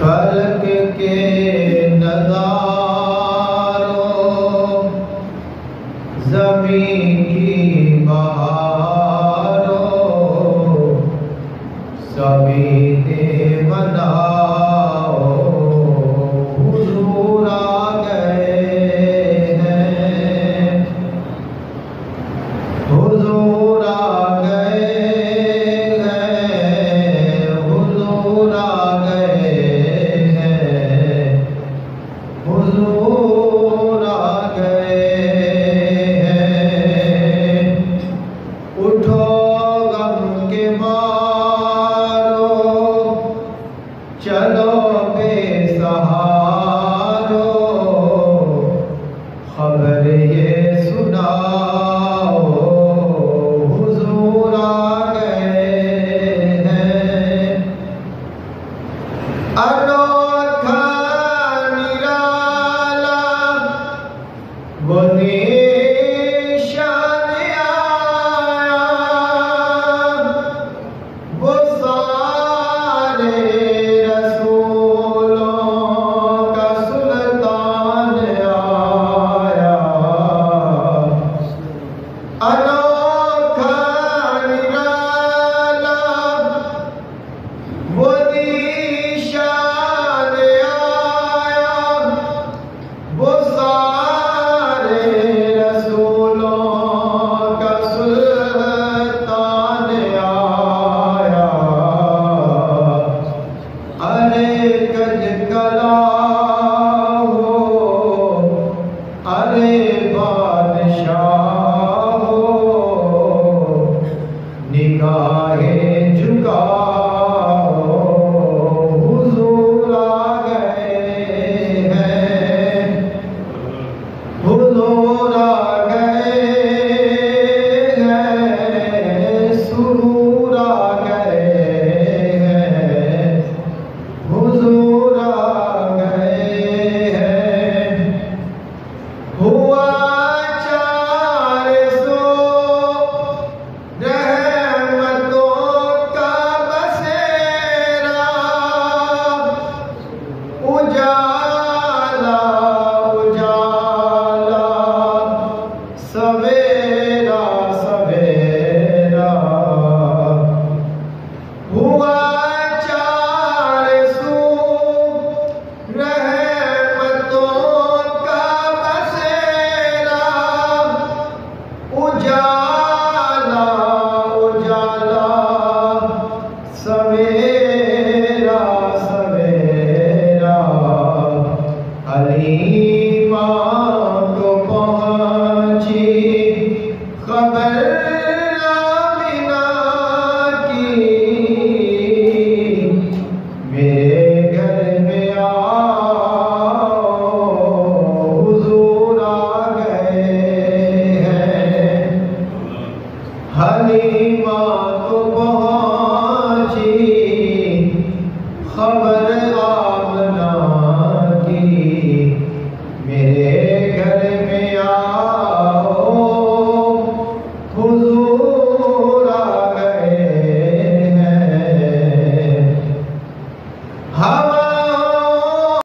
फलक के नज़ारों, ज़मीन की बहारों, सभी ने मनाओ हुजूर आ गए हैं, हुजूर आ गए हैं, हुजूर आ गए हैं, हुजूर आ गए हैं। उठो गम के मारो, चलो बेसहारो, खबर ये सुनाओ हुजूर आ गए हैं। अनोखा निराला वो निशान आया, वो सारे रसूलों का सुल्तान आया। अनोखा निराला वो निशान आया, वो सारे रसूलों का सुल्तान आया। अरे गज कला हो, अरे बादशाह हो, निगाहें झुकाओ हुजूर आ गए हैं, हुजूर आ गए हैं, सुरूर आ गए हैं, हुजूर आ गए हैं। हुआ 400 रहमतों का बसेरा, उजाला उजाला, सवेरा सवेरा। हुआ 400 रहमतों का बसेरा, उजाला उजाला, सवेरा सवेरा। हलीमा को पहुंची खबर आमिना की, मेरे घर में आओ हुजूर आ गए हैं। हलीमा को